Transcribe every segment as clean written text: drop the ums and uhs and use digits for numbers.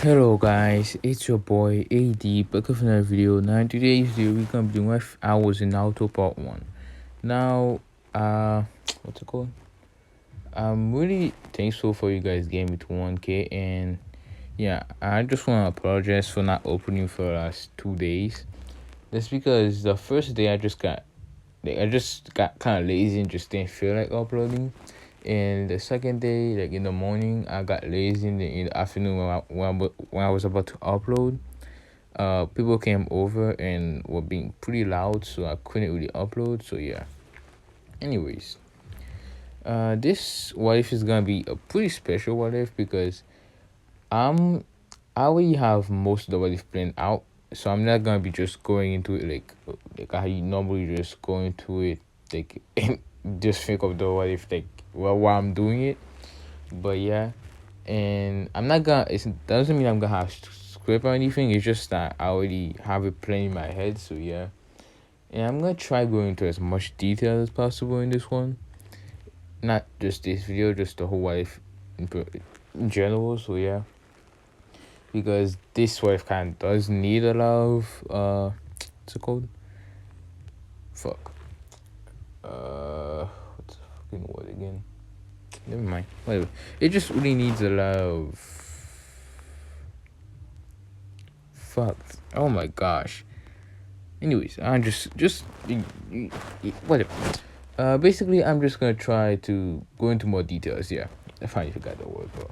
Hello guys, it's your boy AD back with another video. Now in today's video we're gonna be doing what I was in Naruto part 1. Now what's it called? I'm really thankful for you guys getting me to 1k, and yeah, I just wanna apologize for not opening for the last 2 days. That's because the first day I just got kind of lazy and just didn't feel like uploading. And the second day, like in the morning, I got lazy. In the afternoon, when I was about to upload, people came over and were being pretty loud, so I couldn't really upload. So yeah. Anyways, this what if is gonna be a pretty special what if, because I already have most of the what if planned out, so I'm not gonna be just going into it like I normally just go into it like just think of the what if like while I'm doing it. But yeah, and I'm not gonna. It doesn't mean I'm gonna have script or anything. It's just that I already have it playing in my head. So yeah, and I'm gonna try going into as much detail as possible in this one. Not just this video, just the whole what if in general. So yeah, because this what if kind of does need a lot of what's it called? Fuck. What's the fucking word again? Never mind. Whatever. It just really needs a lot of fuck. Oh my gosh. Anyways, I'm just whatever. Basically, I'm just gonna try to go into more details. Yeah, I finally forgot the word, but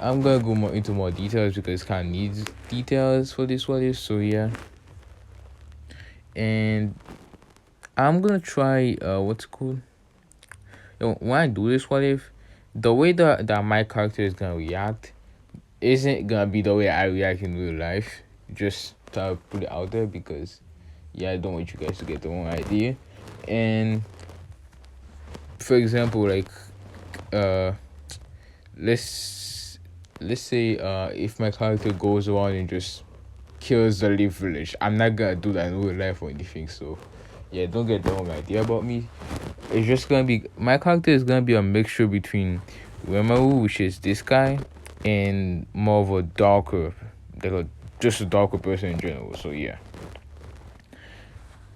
I'm gonna go into more details because it kind of needs details for this what if. So yeah, and I'm gonna try what's it called? When I do this what if, the way that my character is gonna react isn't gonna be the way I react in real life. Just to put it out there, because yeah, I don't want you guys to get the wrong idea. And for example, like let's say if my character goes around and just kills the Leaf Village, I'm not gonna do that in real life or anything. So yeah, don't get the wrong idea about me. It's just gonna be, my character is gonna be a mixture between Remaru, which is this guy, and more of a darker, just a darker person in general. So yeah,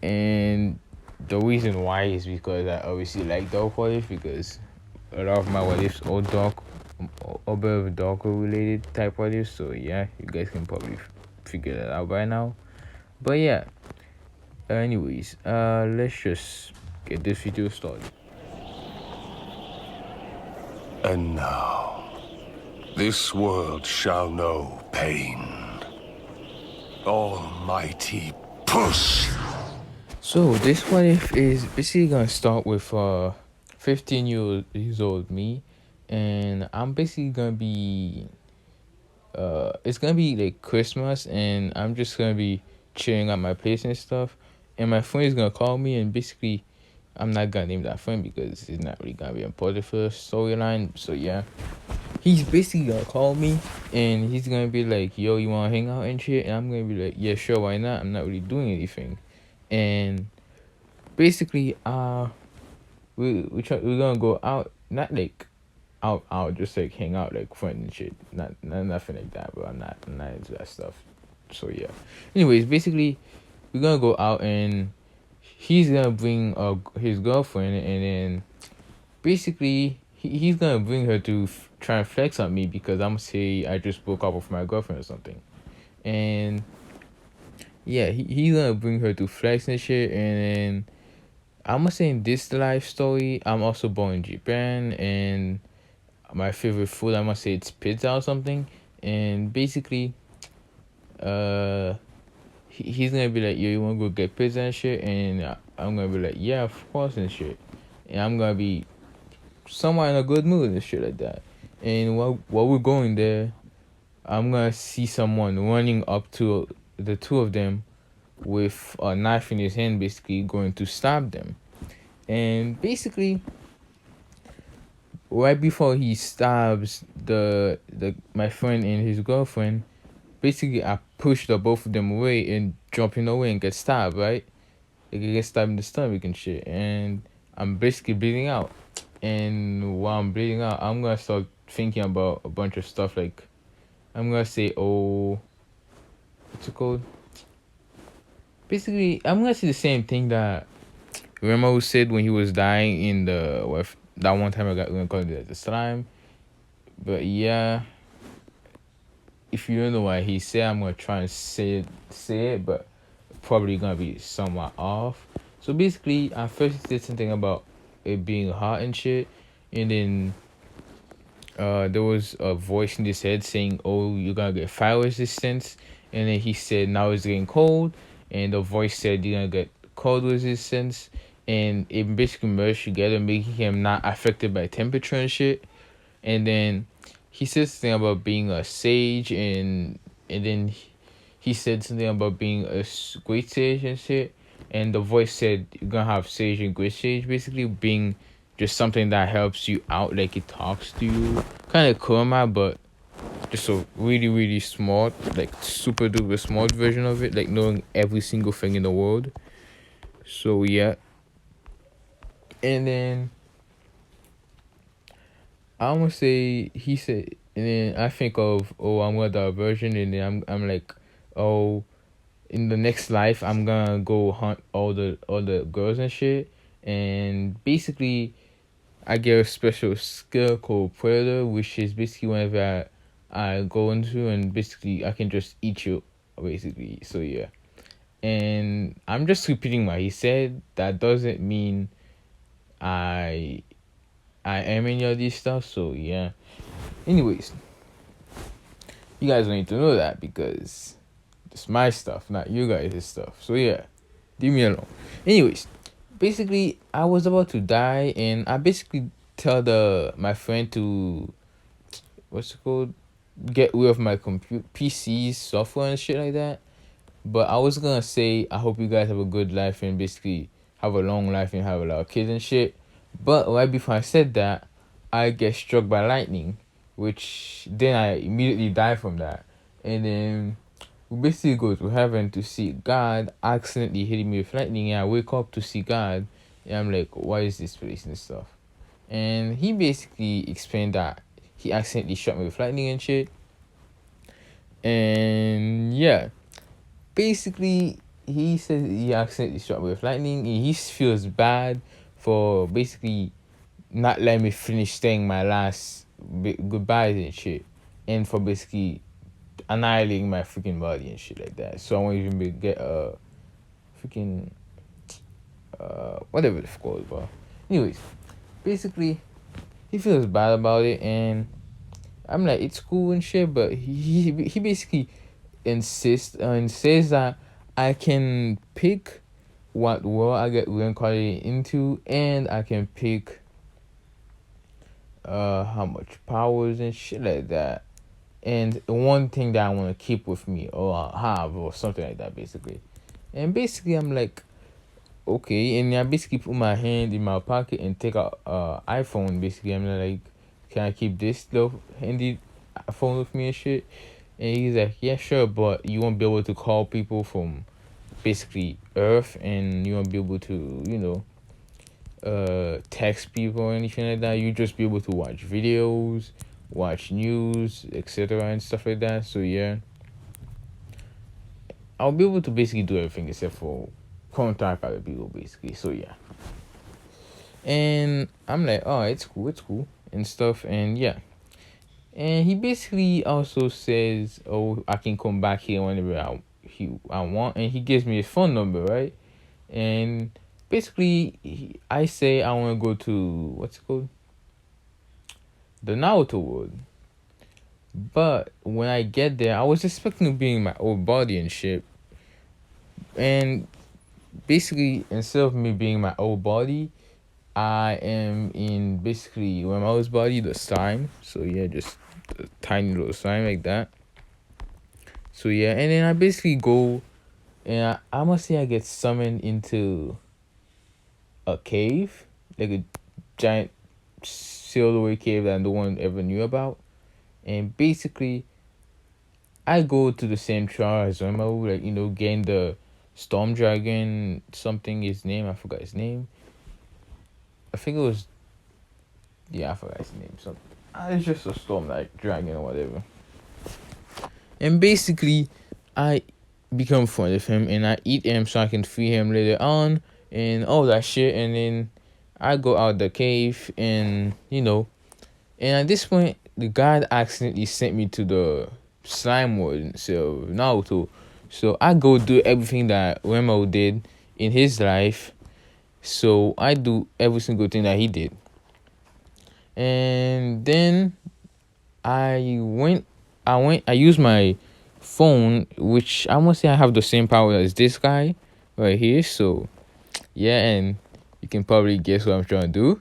and the reason why is because I obviously like dark what if, because a lot of my what ifs are dark, a bit of darker related type what ifs. So yeah, you guys can probably figure that out by now. But yeah, anyways, let's just get this video started. And now, this world shall know pain. Almighty push! So this what if is basically gonna start with 15 years old me, and I'm basically gonna be it's gonna be like Christmas, and I'm just gonna be chilling at my place and stuff, and my friend is gonna call me, and basically I'm not gonna name that friend because it's not really gonna be important for the storyline. So yeah, he's basically gonna call me and he's gonna be like, yo, you wanna hang out and shit? And I'm gonna be like, yeah, sure, why not? I'm not really doing anything. And basically we're gonna go out, not like out, just like hang out like friends and shit. Not nothing like that, but I'm not into that stuff. So yeah, anyways, basically we're gonna go out, and he's gonna bring his girlfriend, and then basically he's gonna bring her to try and flex on me, because I'm gonna say I just broke up with my girlfriend or something. And yeah, he's gonna bring her to flex and shit. And then I'm gonna say in this life story, I'm also born in Japan, and my favorite food, I'm gonna say it's pizza or something. And basically he's gonna be like, yo, you wanna go get pizza and shit? And I'm gonna be like, yeah, of course and shit. And I'm gonna be somewhat in a good mood and shit like that. And while we're going there, I'm gonna see someone running up to the two of them with a knife in his hand, basically going to stab them. And basically, right before he stabs the my friend and his girlfriend, basically I push the both of them away and jumping away and get stabbed, right? They get stabbed in the stomach and shit, and I'm basically bleeding out. And while I'm bleeding out, I'm gonna start thinking about a bunch of stuff, like I'm gonna say, oh, what's it called? Basically, I'm gonna say the same thing that Remo said when he was dying in the that one time I got gonna call it the slime. But yeah, if you don't know what he said, I'm gonna try and say it, but probably gonna be somewhat off. So basically, I first did something about it being hot and shit, and then there was a voice in his head saying, "Oh, you're gonna get fire resistance," and then he said, "Now it's getting cold," and the voice said, "You're gonna get cold resistance," and it basically merged together, making him not affected by temperature and shit. And then he said something about being a sage, and then he said something about being a great sage and shit. And the voice said you're gonna have sage and great sage, basically being just something that helps you out, like it talks to you, kind of Kurama, but just a really really smart, like super duper smart version of it, like knowing every single thing in the world. So yeah, and then I almost say he said, and then I think of, oh, I'm gonna die version, and then I'm like, oh, in the next life I'm gonna go hunt all the girls and shit, and basically I get a special skill called predator, which is basically whenever I go into, and basically I can just eat you, basically. So yeah, and I'm just repeating what he said. That doesn't mean I I am any of these stuff. So yeah. Anyways, you guys don't need to know that because it's my stuff, not you guys' stuff. So yeah, leave me alone. Anyways, basically I was about to die, and I basically tell my friend to, what's it called, get rid of my PC's software and shit like that. But I was gonna say I hope you guys have a good life and basically have a long life and have a lot of kids and shit. But right before I said that, I get struck by lightning, which then I immediately die from that. And then we basically go to heaven to see God, accidentally hitting me with lightning, and I wake up to see God, and I'm like, why is this place and stuff? And he basically explained that he accidentally shot me with lightning and shit. And yeah, basically he says he accidentally shot me with lightning, and he feels bad for basically not letting me finish saying my last goodbyes and shit, and for basically annihilating my freaking body and shit like that. So I won't even get a freaking whatever it's called, but anyways, basically he feels bad about it, and I'm like, it's cool and shit, but he basically insists and says that I can pick what world I get reincarnated into, and I can pick how much powers and shit like that. And one thing that I want to keep with me or have or something like that, basically. And basically I'm like, okay, and I basically put my hand in my pocket and take out iPhone. Basically I'm like, can I keep this little handy phone with me and shit? And he's like, yeah, sure, but you won't be able to call people from basically Earth, and you won't be able to, text people or anything like that. You just be able to watch videos, watch news, etc. and stuff like that. So yeah, I'll be able to basically do everything except for contact other people, basically. So yeah, and I'm like, oh, it's cool and stuff, and yeah. And he basically also says, oh, I can come back here whenever I want, and he gives me his phone number, right? And basically I say I want to go to, what's it called, the Naruto world. But when I get there, I was expecting to be in my old body and shit. And basically, instead of me being my old body, I am in basically Remo's body, the slime. So yeah, just a tiny little slime like that. So yeah, and then I basically go, and I must say I get summoned into a cave, like a giant sealed away cave that no one ever knew about. And basically I go to the same trial as Remo, like, gain the Storm Dragon, something his name, I forgot his name. I think it was, yeah, I forgot his name. Something. It's just a Storm like Dragon or whatever. And basically, I become friends with him and I eat him so I can free him later on and all that shit. And then I go out the cave and and at this point, the god accidentally sent me to the slime world instead of Naruto. So I go do everything that Remo did in his life. So I do every single thing that he did. And then I used my phone, which I must say I have the same power as this guy right here. So yeah, and you can probably guess what I'm trying to do.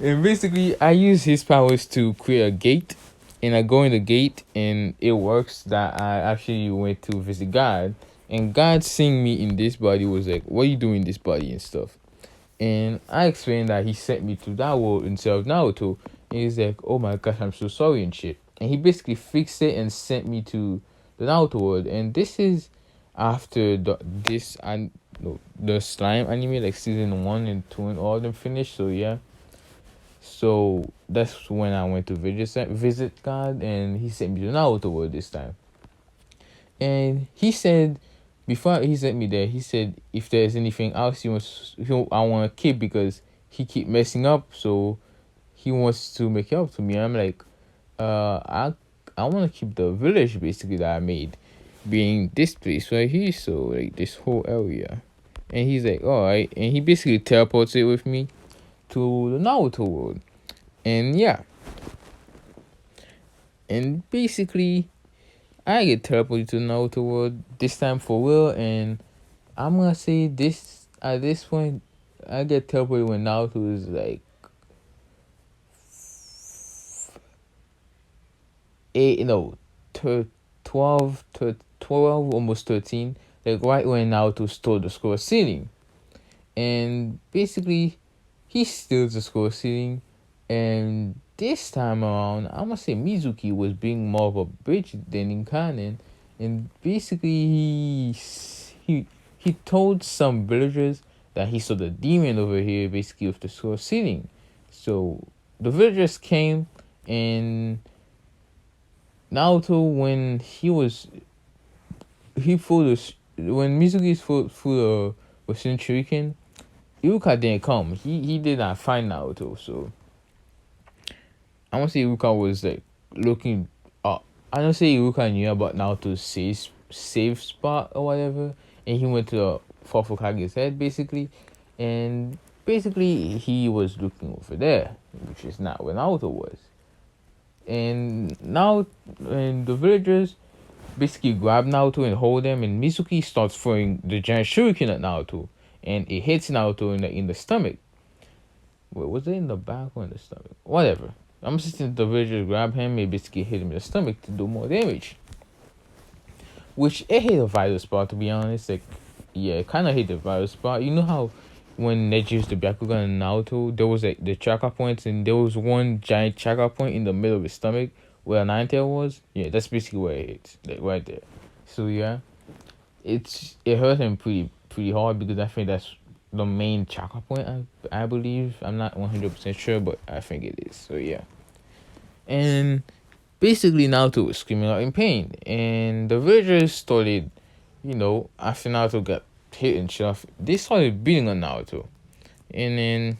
And basically, I use his powers to create a gate, and I go in the gate, and it works. That I actually went to visit God, and God seeing me in this body was like, "What are you doing in this body and stuff?" And I explained that he sent me to that world instead of Naruto. And he's like, "Oh my gosh, I'm so sorry and shit." And he basically fixed it and sent me to the Naruto world. And this is after the slime anime, like season 1 and 2 and all of them finished. So yeah. So that's when I went to visit God, and he sent me to Naruto world this time. And he said, before he sent me there, he said if there's anything else I want to keep because he keep messing up, so he wants to make it up to me. I'm like, I want to keep the village basically that I made, being this place right here, so like this whole area. And he's like, all right, and he basically teleports it with me to the Naruto world, and yeah, and basically I get teleported to Naruto world this time for real, and I'm gonna say this at this point, I get teleported when Naruto is like 8, no, 12 to 12, almost 13, like right when Naruto stole the scroll ceiling, and basically he steals the scroll ceiling, and this time around, I'm gonna say Mizuki was being more of a bitch than in canon, and basically he told some villagers that he saw the demon over here, basically with the scroll ceiling. So the villagers came, and Naruto, when he flew when Mizuki flew the Shuriken, Iruka didn't come. He did not find Naruto, so I want to say Iruka was like looking. I don't say Iruka knew about Naruto's safe spot or whatever, and he went to the fourth Hokage's head basically, and basically he was looking over there, which is not where Naruto was. And now, and the villagers basically grab Naruto and hold him, and Mizuki starts throwing the giant shuriken at Naruto, and it hits Naruto in the stomach. Wait, was it in the back or in the stomach? Whatever. I'm assisting the villagers grab him and basically hit him in the stomach to do more damage. Which it hit a vital spot, to be honest. Like, yeah, it kind of hit the vital spot. You know how when Neji used the Byakugan in Naruto, there was like the chakra points, and there was one giant chakra point in the middle of his stomach where a nine tail was? Yeah, that's basically where it hits. Like right there. So yeah, it hurt him pretty hard because I think that's the main chakra point. I believe, I'm not 100% sure, but I think it is. So yeah, and basically Naruto was screaming out in pain, and the villagers started, after Naruto got hit and stuff, they started beating on Naruto, and then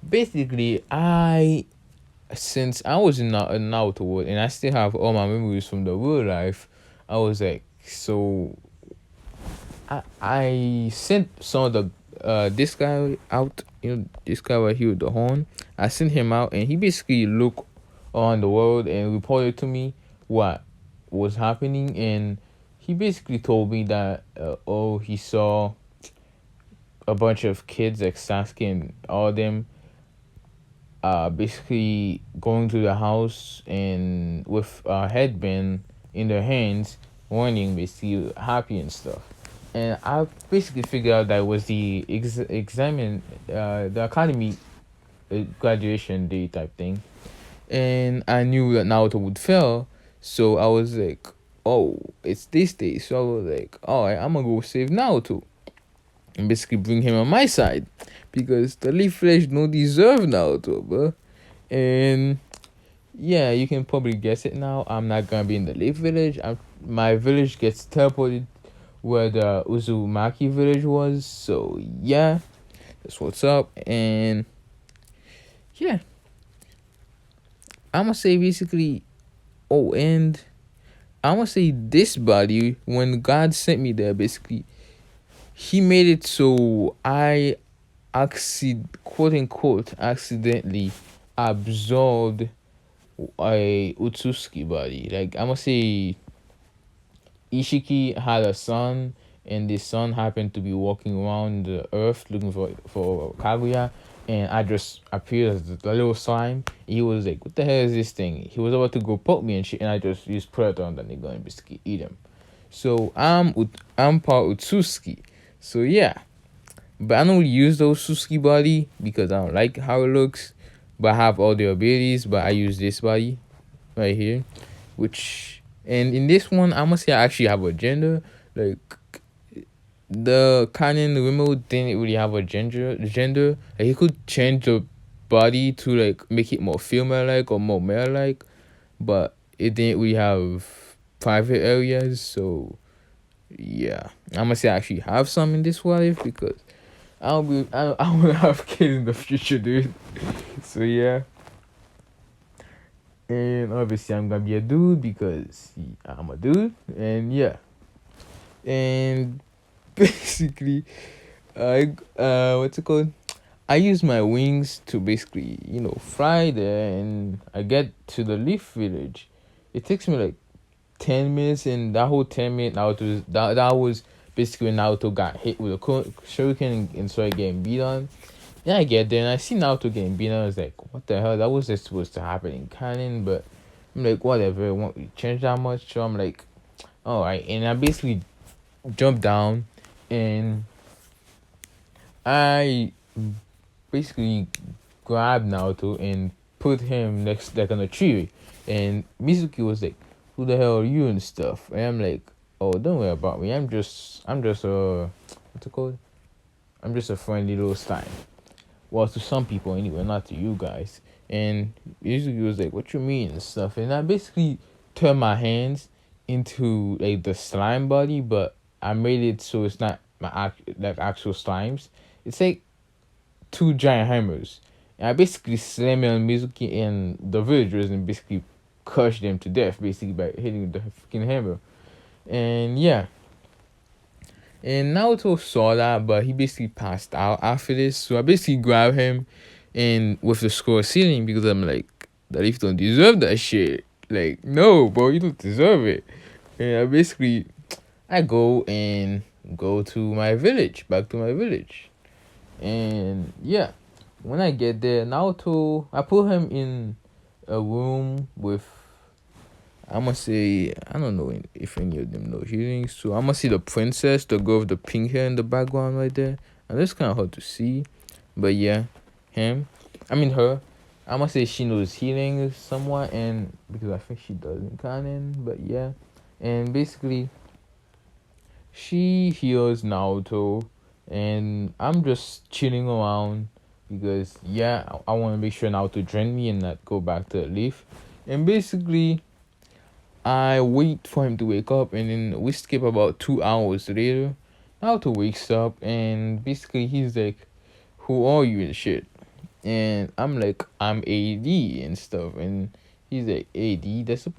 basically since I was in Naruto world and I still have all my memories from the real life, I was like, so I sent some of the this guy out, this guy right here with the horn. I sent him out, and he basically looked around the world and reported to me what was happening, and he basically told me that he saw a bunch of kids like Sasuke and all of them basically going to the house and with a headband in their hands, warning, basically happy and stuff. And I basically figured out that it was the the academy graduation day type thing, and I knew that Naruto would fail, so I was like, oh, it's this day, so I was like, all right, I'm gonna go save Naruto and basically bring him on my side because the Leaf Village don't deserve Naruto, bro. And Yeah, you can probably guess it now. I'm not gonna be in the Leaf Village. My village gets teleported where the Uzumaki village was. So yeah, that's what's up. And yeah, I'm gonna say basically. Oh, and I'm gonna say this body when God sent me there, basically, He made it so I quote unquote accidentally absorbed a Utsuki body. Like I'm gonna say Ishiki had a son, and the son happened to be walking around the earth looking for Kaguya, and I just appeared as the little slime. He was like, "What the hell is this thing?" He was about to go poke me and shit, and I just used Predator on the nigga and basically eat him. So I'm part Utsuki. So yeah, but I don't really use those Utsuki body because I don't like how it looks. But I have all the abilities. But I use this body right here, which and in this one I must say I actually have a gender. Like the canon remote didn't really have a gender. Like he could change the body to like make it more female like or more male like, but it didn't really have private areas. So yeah, I'm gonna say I actually have some in this life because I want to have kids in the future, dude. So yeah, and obviously I'm gonna be a dude because I'm a dude, and yeah, and basically, I what's it called? I use my wings to basically fly there, and I get to the leaf village. It takes me like 10 minutes, and that whole 10 minute that was basically when Naruto got hit with a shuriken and started getting beat on. Then I get there and I see Naruto getting beat on. I was like, what the hell? That was just supposed to happen in canon, but I'm like, whatever. It won't really change that much. So I'm like, all right. And I basically jumped down, and I basically grabbed Naruto and put him next like on a tree. And Mizuki was like, "Who the hell are you?" and stuff. And I'm like, "Oh, don't worry about me. I'm just a what's it called? I'm just a friendly little slime." Well, to some people anyway, not to you guys. And Mizuki was like, "What you mean?" and stuff. And I basically turned my hands into like the slime body, but I made it so it's not like actual slimes. It's like two giant hammers. And I basically slammed it on Mizuki and the villagers and basically crushed them to death basically by hitting the freaking hammer. And yeah. And Naruto saw that, but he basically passed out after this. So I basically grabbed him and with the score ceiling because I'm like, that if don't deserve that shit. Like, no, bro, you don't deserve it. And I go and go to my village, back to my village. And yeah, when I get there, Naruto, I put him in a room with, I'm gonna say, I don't know if any of them know healing. So I'm gonna see the princess, the girl with the pink hair in the background right there. And that's kind of hard to see. But yeah, her. I'm gonna say she knows healing somewhat, and because I think she does in canon. But yeah, and basically, she heals Naruto, and I'm just chilling around because yeah, I want to make sure Naruto drain me and not go back to the leaf. And basically, I wait for him to wake up, and then we skip about 2 hours later. Naruto wakes up, and basically he's like, "Who are you?" and shit. And I'm like, "I'm AD and stuff." And he's like, "AD? That's a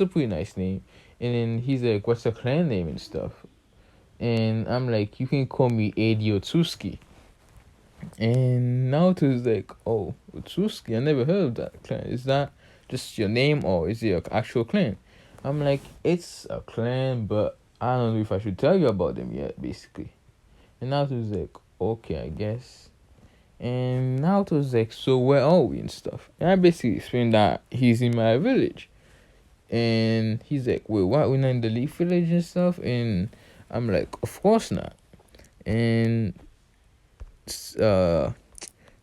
pretty nice name." And then he's like, "What's the clan name and stuff?" And I'm like, "You can call me A.D. Otsuki." And Naruto's like, "Oh, Otsuki, I never heard of that clan. Is that just your name or is it an actual clan?" I'm like, "It's a clan, but I don't know if I should tell you about them yet, basically." And Naruto's like, "Okay, I guess." And Naruto's like, "So where are we and stuff?" And I basically explained that he's in my village. And he's like, "Wait, what? We're not in the Leaf Village and stuff?" And I'm like, "Of course not." And uh,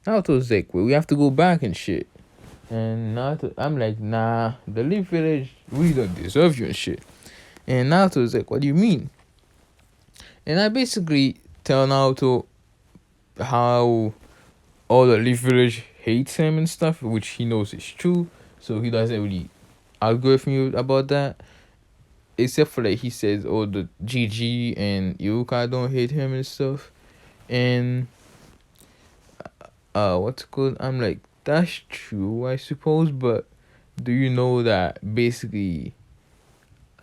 Naruto's like, "Well, we have to go back and shit." And Naruto, I'm like, "Nah, the Leaf Village, we don't deserve you and shit." And Naruto's like, "What do you mean?" And I basically tell Naruto how all the Leaf Village hates him and stuff, which he knows is true. so he doesn't really argue with me about that. Except for like he says, "Oh, the GG and Yuka don't hate him and stuff." And what's it called? I'm like, that's true, I suppose, but do you know that basically?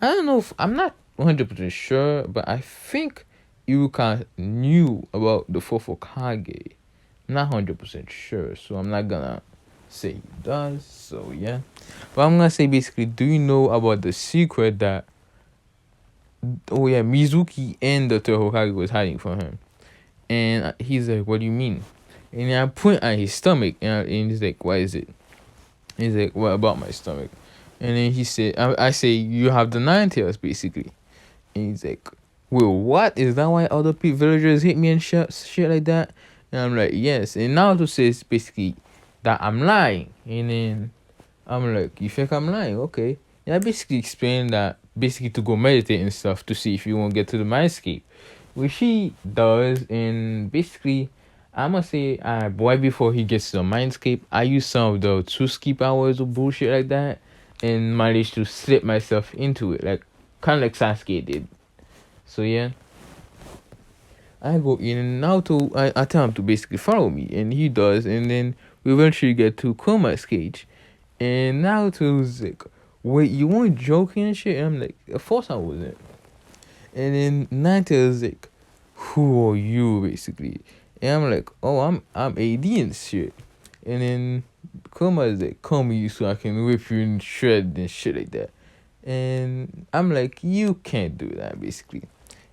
I don't know if I'm not 100% sure, but I think Yuka knew about the fourth Hokage. I'm not 100% sure, so I'm not gonna say he does. So yeah, but I'm gonna say basically, do you know about the secret that? Oh yeah, Mizuki and the third Hokage was hiding from him, and he's like, "What do you mean?" And I point at his stomach, and he's like, "Why is it?" He's like, "What about my stomach?" And then he said, I say, "You have the nine tails, basically." And he's like, "Well, what? Is that why other villagers hit me and shit like that?" And I'm like, "Yes." And Naruto says basically that I'm lying. And then I'm like, "You think I'm lying? Okay." And I basically explained that basically to go meditate and stuff to see if you won't get to the mindscape, which he does. And basically, I'm gonna say, right before he gets to the mindscape, I use some of the Tsuki powers or bullshit like that and managed to slip myself into it, like kind of like Sasuke did. So yeah, I go in and Naruto, I tell him to basically follow me, and he does, and then we eventually get to Koma's cage, and Naruto's like, "Wait, you weren't joking and shit?" And I'm like, "Of course I wasn't." And then Naruto's like, "Who are you?" basically, and I'm like, "Oh, I'm AD and shit." And then Koma's like, "Call me you so I can whip you in shreds and shit like that." And I'm like, "You can't do that," basically.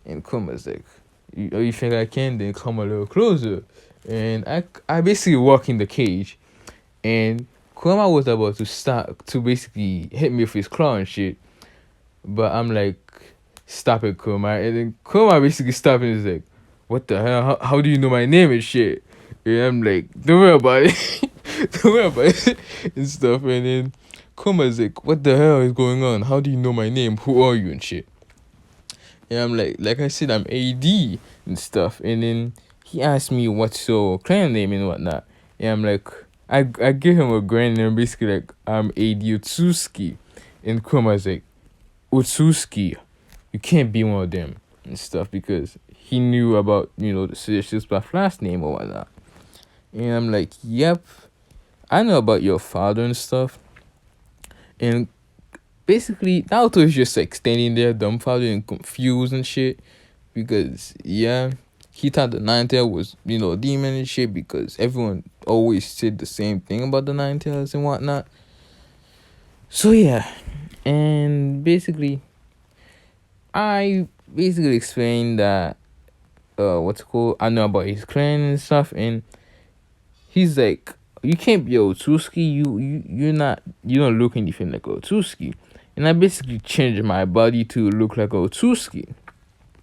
And Koma's like, you think I can? Then come a little closer. And I basically walk in the cage, and Kuma was about to start to basically hit me with his claw and shit. But I'm like, "Stop it, Kuma." And then Kuma basically stopped and is like, "What the hell? How do you know my name and shit?" And I'm like, "Don't worry about it." Don't worry about it and stuff. And then Kuma's like, "What the hell is going on? How do you know my name? Who are you and shit?" And I'm like I said, I'm AD and stuff. And then he asked me what's your clan name and whatnot. And I'm like, I give him a grand name, basically like, I'm a.dTHEweeb. And Kuma's like, "Otsutsuki, you can't be one of them and stuff," because he knew about, the Celestial Path last name or whatnot. And I'm like, "Yep, I know about your father and stuff." And basically, Naruto is just like standing there dumbfounded and confused and shit. Because, yeah, he thought the Nine Tail was, a demon and shit, because everyone always said the same thing about the Nine Tails and whatnot. So, yeah. And basically, I basically explained that, what's it called? I know about his clan and stuff. And he's like, "You can't be Otsutsuki. You don't look anything like Otsutsuki." And I basically changed my body to look like Otsutsuki.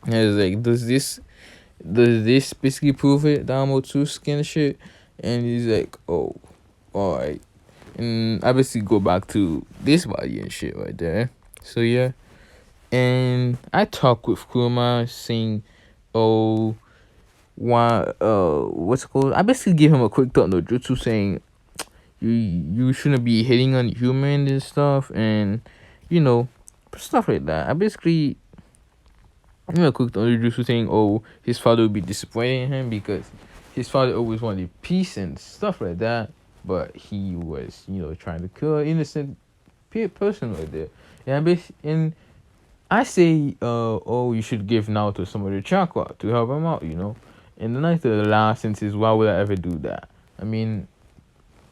And I was like, does this basically prove it that I'm Otsutsuki and shit? And he's like, "Oh, alright." And I basically go back to this body and shit right there. So yeah. And I talk with Kuruma saying, "Oh, why what's it called?" I basically give him a quick thought no jutsu saying, you shouldn't be hitting on humans and stuff, and you know stuff like that. I basically quick thought no jutsu saying, "Oh, his father would be disappointed in him because his father always wanted peace and stuff like that, but he was trying to kill an innocent person right there." And I say, "Oh, you should give Naruto some of the chakra to help him out." And then I said the last sentence is, "Why would I ever do that? I mean,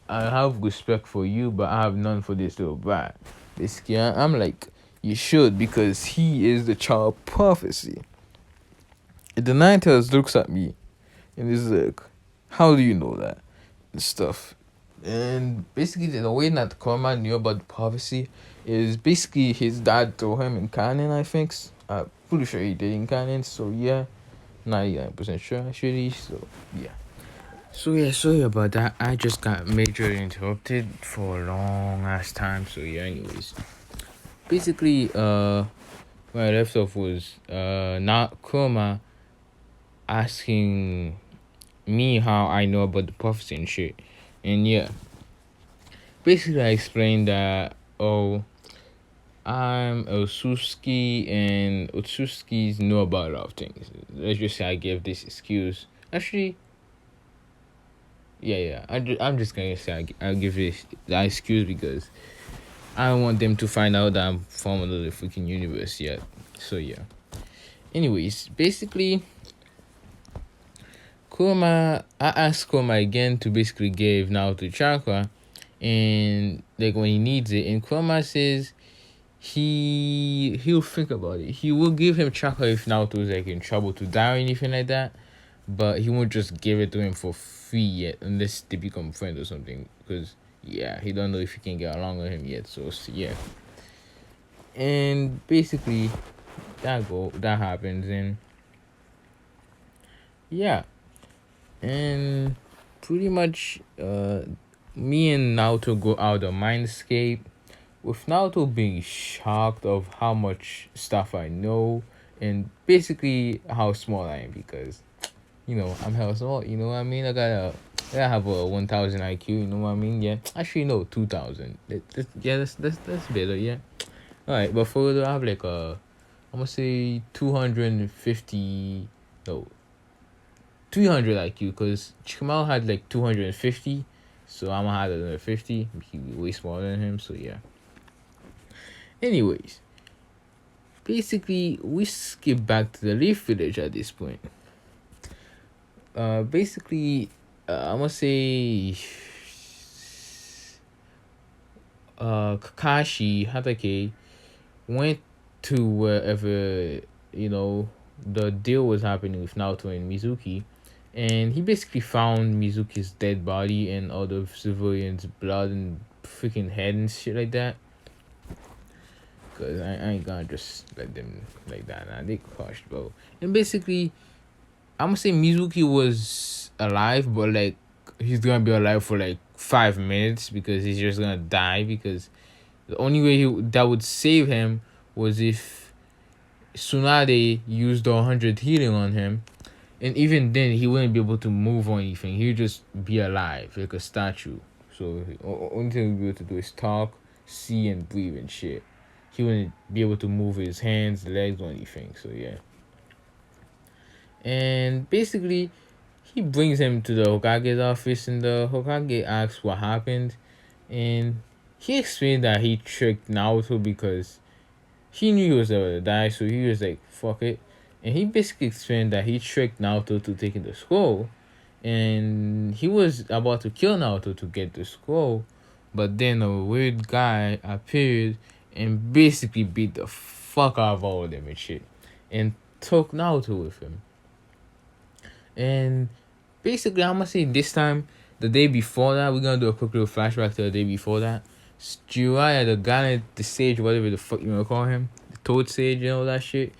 I have respect for you, but I have none for this little brat." Basically, I'm like, "You should, because he is the child prophecy." And the Ninetales looks at me and is like, "How do you know that?" and stuff. And basically, the way that Korma knew about the prophecy is basically his dad told him in canon, I think. I'm pretty sure he did in canon, so yeah. 99% sure actually, so yeah. So yeah, sorry about that. I just got majorly interrupted for a long ass time. So yeah, anyways. Basically, where I left off was not Kurama asking me how I know about the prophecy and shit. And yeah. basically I explained that, oh, I'm Otsuki, and Otsukis know about a lot of things. Let's just say I give this excuse. Actually, yeah. I'm just gonna say I'll give this that excuse because I don't want them to find out that I'm from another freaking universe yet. So yeah. Anyways, basically, I asked Kurama again to basically give Naruto chakra, and like when he needs it, and Kurama says he'll think about it. He will give him chakra if Naruto's like in trouble to die or anything like that, but he won't just give it to him for free yet unless they become friends or something. Because yeah, he don't know if he can get along with him yet. So yeah, and basically that happens, and yeah, and pretty much me and Naruto go out of Mindscape, with Naruto being shocked of how much stuff I know and basically how small I am because I'm hella small. You know what I mean? I have a 1,000 IQ. You know what I mean? Yeah, actually no, 2,000. Yeah, that's better. Yeah. All right, but further I have like I'm gonna say 250. No, 300 IQ because Chikamal had like 250, so I'm gonna have another 50. He be way smaller than him, so yeah. Anyways, basically we skip back to the Leaf Village at this point. Basically, I'm gonna say Kakashi Hatake went to wherever the deal was happening with Naoto and Mizuki, and he basically found Mizuki's dead body and all the civilians' blood and freaking head and shit like that. Cause I ain't gonna just let them like that. Nah, they crushed, bro. And basically, I'm gonna say Mizuki was alive, but like he's gonna be alive for like 5 minutes because he's just gonna die because the only way that would save him was if Tsunade used the 100 healing on him, and even then he wouldn't be able to move or anything. He would just be alive like a statue. So only thing he'd be able to do is talk, see, and breathe and shit. He wouldn't be able to move his hands, legs, or anything. So yeah. And basically, he brings him to the Hokage's office, and the Hokage asks what happened, and he explained that he tricked Naruto because he knew he was about to die, so he was like, fuck it. And he basically explained that he tricked Naruto to taking the scroll, and he was about to kill Naruto to get the scroll, but then a weird guy appeared and basically beat the fuck out of all of them and shit, and took Naruto with him. And basically, I'm gonna say this time, the day before that, we're gonna do a quick little flashback to the day before that. Jiraiya, the guy at the stage, whatever the fuck you wanna call him, the Toad Sage and all that shit.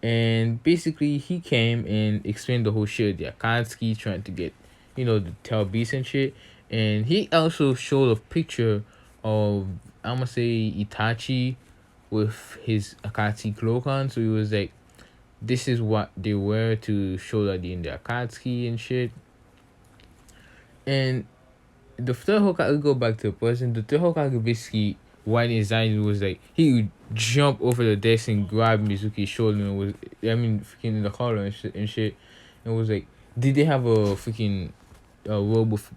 And basically, he came and explained the whole shit. The Akatsuki trying to get, the tail beast and shit. And he also showed a picture of, I'm gonna say, Itachi with his Akatsuki cloak on. So he was like, this is what they wear to show that they're in the Akatsuki and shit. And the third Hokage, go back to the person, the third Hokage basically, what his eyes was like, he would jump over the desk and grab Mizuki's shoulder and freaking in the collar and shit. And was like, did they have a freaking robe with,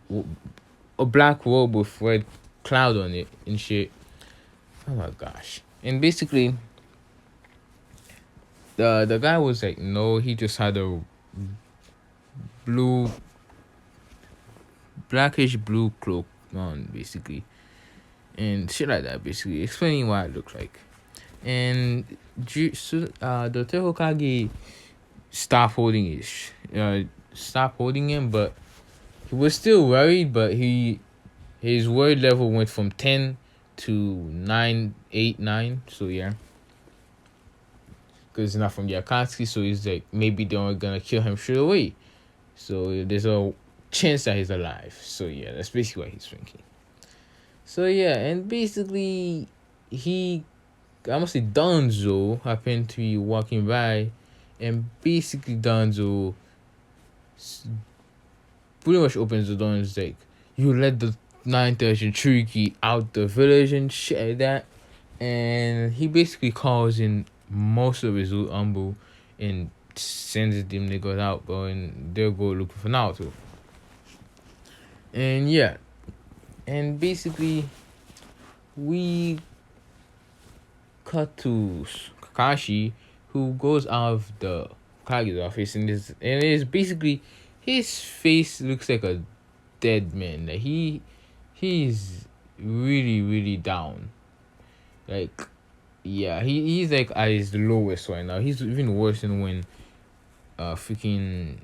a black robe with red cloud on it and shit? Oh my gosh. And basically, the guy was like, no, he just had a blackish blue cloak on, basically, and shit like that, basically explaining what it looked like. And the Hokage stopped holding him, but he was still worried. But his worry level went from 10 to 9, 8, 9. So yeah, because he's not from the Akatsuki, so he's like, maybe they're gonna kill him straight away. So there's a chance that he's alive. So yeah, that's basically what he's thinking. So yeah, and basically I must say Danzo happened to be walking by, and basically Danzo pretty much opens the door and is like, you let the Tricky out the village and shit like that. And he basically calls in most of his umbu and sends them niggas out going they'll go looking for Naruto. And yeah. And basically we cut to Kakashi, who goes out of the Kage's office, and is basically his face looks like a dead man. Like he's really down. Like yeah, he's like at his lowest right now. He's even worse than when freaking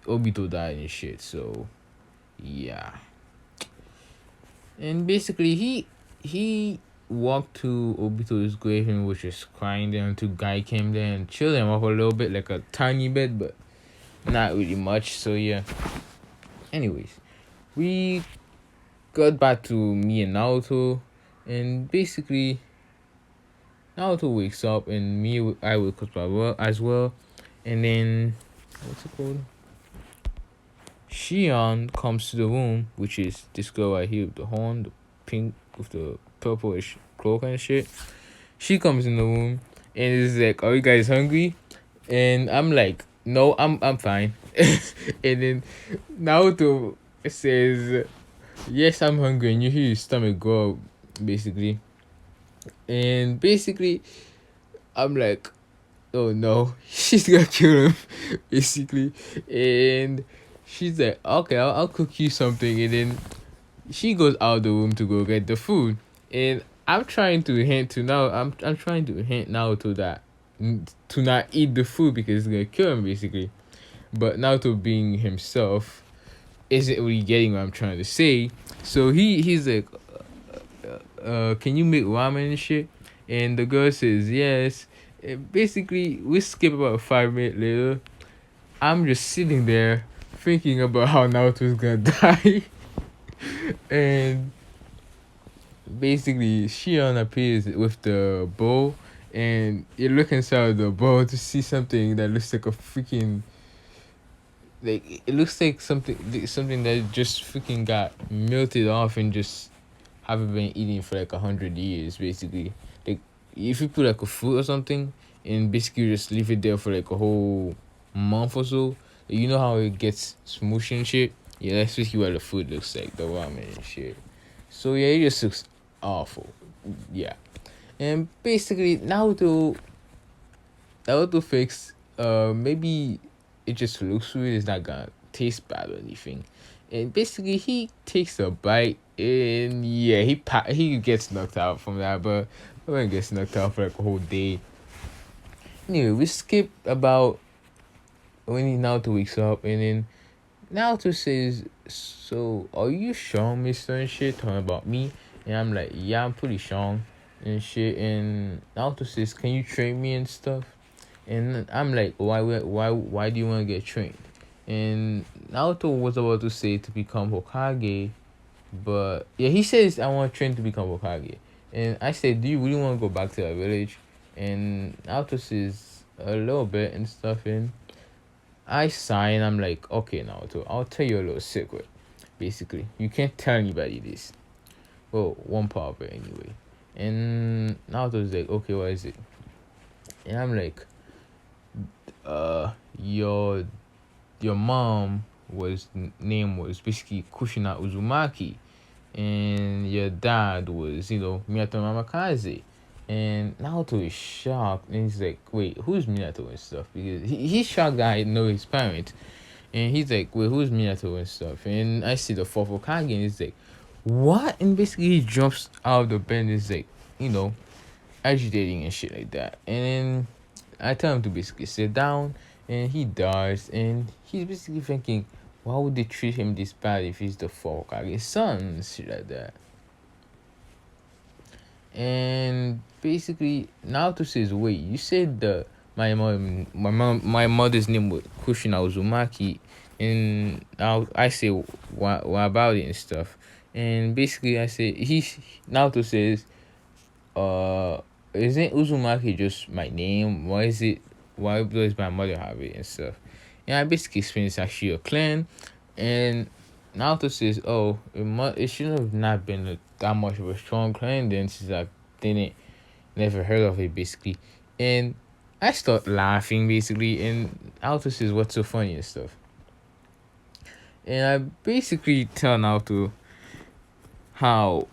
Obito died and shit. So yeah. And basically he walked to Obito's grave and was just crying there until Guy came there and chilled him up a little bit, like a tiny bit, but not really much. So yeah. Anyways, we got back to me and Naruto, and basically Naruto wakes up and I wake up as well, and then what's it called? Shion comes to the room, which is this girl right here with the horn, the pink with the purplish cloak and shit. She comes in the room and is like, "Are you guys hungry?" And I'm like, "No, I'm fine." And then Naruto says, "Yes, I'm hungry," and you hear his stomach grow, basically. And basically, I'm like, "Oh no, she's gonna kill him," basically. And she's like, "Okay, I'll cook you something," and then she goes out the room to go get the food, and I'm trying to hint to now. I'm trying to hint now to that to not eat the food because it's gonna kill him basically. But Naruto being himself isn't really getting what I'm trying to say. So he's like, can you make ramen and shit? And the girl says yes. And basically, we skip about 5 minutes later. I'm just sitting there thinking about how Naruto's gonna die. And basically Shion appears with the bow, and you look inside the bow to see something that looks like a freaking like it looks like something that just freaking got melted off and just haven't been eating for like 100 years basically. Like if you put like a fruit or something and basically just leave it there for like a whole month or so, you know how it gets smooshed and shit. Yeah, that's basically what the food looks like, the ramen and shit. So yeah, it just looks awful. Yeah. And basically Naruto fix maybe it just looks weird, it's not gonna taste bad or anything. And basically he takes a bite and yeah, he gets knocked out from that, but I wouldn't get knocked out for like a whole day. Anyway, we skip about when Naruto wakes up, and then Naruto says, "So, are you strong, Mister?" and shit, talking about me. And I'm like, "Yeah, I'm pretty strong and shit." And Naruto says, "Can you train me and stuff?" And I'm like, why do you want to get trained? And Naruto was about to say to become Hokage, but yeah, he says, "I want to train to become Hokage." And I said, "Do you really want to go back to that village?" And Naruto says, "A little bit and stuff." And I sigh and I'm like, "Okay, Naruto, I'll tell you a little secret. Basically, you can't tell anybody this. Well, one part of it anyway." And Naruto's like, "Okay, what is it?" And I'm like, your mom name was basically Kushina Uzumaki, and your dad was, Minato Namikaze." And Naruto is shocked, and he's like, "Wait, who's Minato and stuff?" Because he's shocked that I know his parents, and he's like, "Wait, who's Minato and stuff?" And I see the fourth Hokage, and he's like, "What?" And basically he jumps out of the bed and is like, agitating and shit like that. And then I tell him to basically sit down, and he does, and he's basically thinking, why would they treat him this bad if he's the fourth Hokage's son and shit like that. And basically Naruto says, "Wait, you said my mother's name was Kushina Uzumaki," and now I say, what about it and stuff. And basically I say, Naruto says, isn't Uzumaki just my name? Why does my mother have it and stuff? And I basically explain it's actually a clan, and Naruto says, "Oh, it shouldn't have not been that much of a strong clan then, since I didn't never heard of it basically." And I start laughing basically, and Naruto says, "What's so funny and stuff?" And I basically tell Naruto how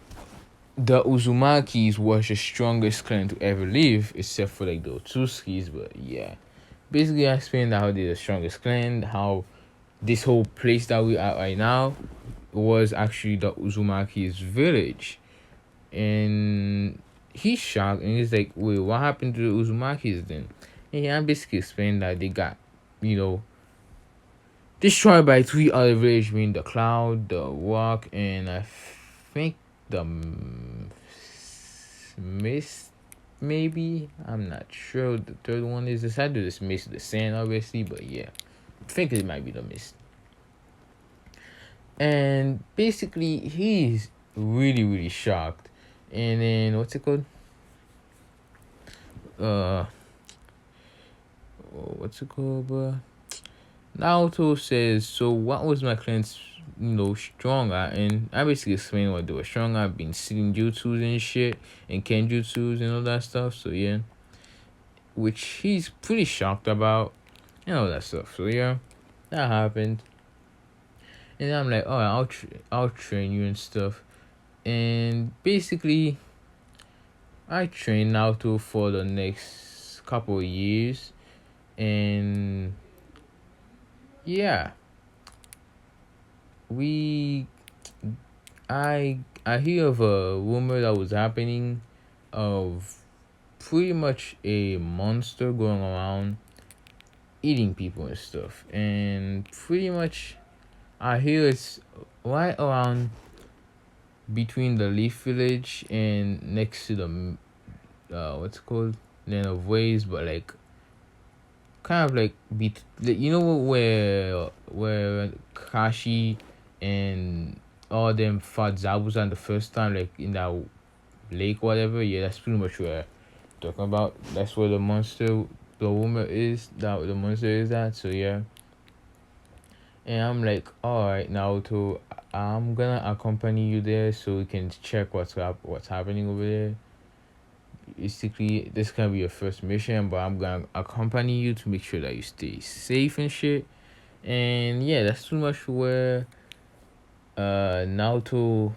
the Uzumakis was the strongest clan to ever live, except for like the Otsutskis. But yeah, basically I explained how they're the strongest clan, how this whole place that we are right now was actually the Uzumaki's village. And he's shocked and he's like, "Wait, what happened to the Uzumakis then?" And I basically explained that they got, you know, destroyed by three other villages, meaning the Cloud, the Walk, and I think the Mist, maybe? I'm not sure. The third one is decided to dismiss the Sand, obviously, but yeah. I think it might be the Mist. And basically, he's really, really shocked. And then, what's it called? Uh, what's it called, bro? Naruto says, "So what was my clan's, strong at?" And I basically explained what they were strong at, being sitting jutsus and shit, and kenjutsus and all that stuff. So yeah, which he's pretty shocked about, and all that stuff. So yeah, that happened. And I'm like, "Oh, I'll train you and stuff." And basically, I trained Naruto for the next couple of years, and yeah, we I hear of a rumor that was happening of pretty much a monster going around eating people and stuff. And pretty much I hear it's right around between the Leaf Village and next to the what's it called? Land of Waves, but like kind of like where Kashi and all them fought Zabuza the first time, like in that lake, whatever. Yeah, that's pretty much where I'm talking about. That's where the woman is. That the monster is at. So yeah, and I'm like, all right, Naruto, I'm gonna accompany you there so we can check what's happening over there. Basically, this can be your first mission, but I'm gonna accompany you to make sure that you stay safe and shit. And yeah, that's pretty much where Naruto,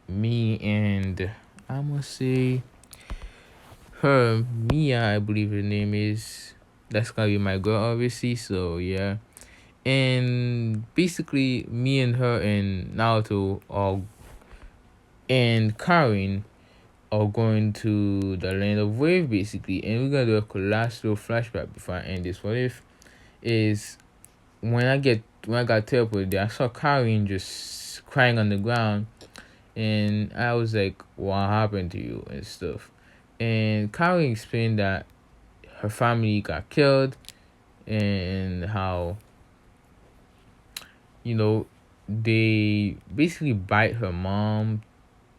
me, and I'm gonna say her, Mia, I believe her name is. That's gonna be my girl, obviously. So yeah, and basically, me and her and Naruto and Karin are going to the land of Wave, basically, and we're gonna do a last little flashback before I end this. What if is when I got teleported there, I saw Karin just crying on the ground, and I was like, "What happened to you?" and stuff. And Karin explained that her family got killed, and how you know they basically bite her mom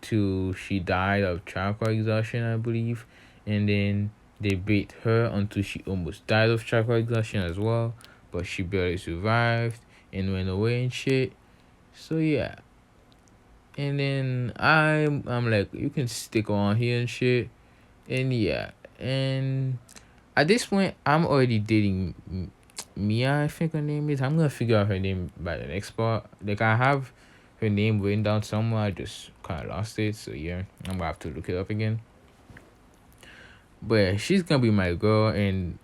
till she died of chakra exhaustion, I believe, and then they bait her until she almost died of chakra exhaustion as well, but she barely survived and went away and shit. So yeah, and then I'm like, you can stick on here and shit, and yeah, and at this point I'm already dating Mia, I think her name is. I'm gonna figure out her name by the next part. Like I have her name written down somewhere. I just kind of lost it. So yeah, I'm gonna have to look it up again. But yeah, she's gonna be my girl, and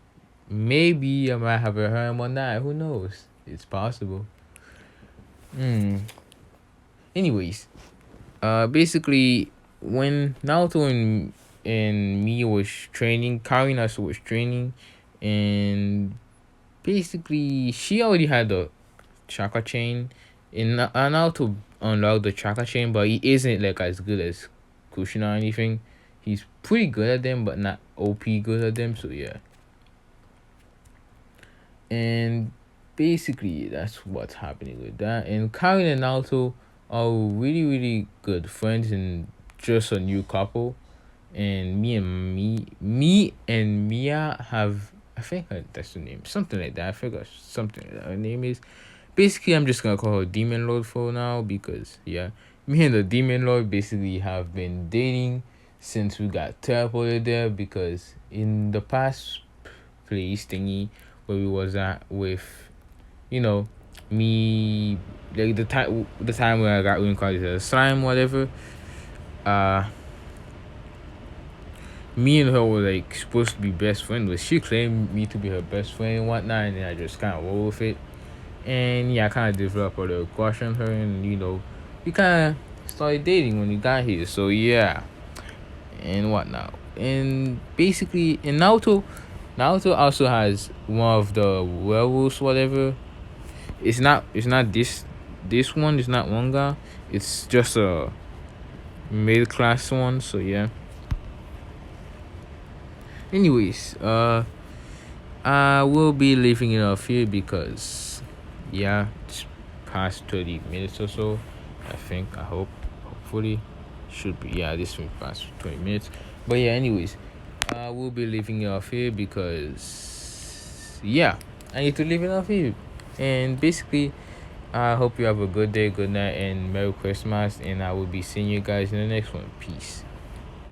maybe I might have her one night. Who knows? It's possible. Hmm. Anyways, basically, when Naruto and me was training, Karin also was training, and basically she already had the chakra chain, and now to unlock the chakra chain, but he isn't like as good as Kushina or anything. He's pretty good at them, but not OP good at them. So yeah, and basically that's what's happening with that. And Karin and Naruto are really really good friends and just a new couple. And me and Mia have, I think that's the name, something like that. I forgot something like that her name is. Basically, I'm just gonna call her Demon Lord for now because yeah, me and the Demon Lord basically have been dating since we got teleported there. Because in the past place thingy where we was at with, you know, me, like the time when I got reincarnated as a slime, whatever. Uh, Me and her were like supposed to be best friends, but she claimed me to be her best friend and whatnot, and then I just kind of roll with it. And yeah, I kind of developed a little crush on her, and we kind of started dating when we got here. So yeah, and whatnot. And basically, in Naruto also has one of the werewolves, whatever. It's not this one. It's not one guy. It's just a middle class one. So yeah. Anyways, I will be leaving it off here because, yeah, it's past 30 minutes or so. I think, I hope, hopefully, should be, yeah, this will past 20 minutes. But yeah, anyways, I will be leaving it off here because, yeah, I need to leave it off here. And basically, I hope you have a good day, good night, and Merry Christmas. And I will be seeing you guys in the next one. Peace.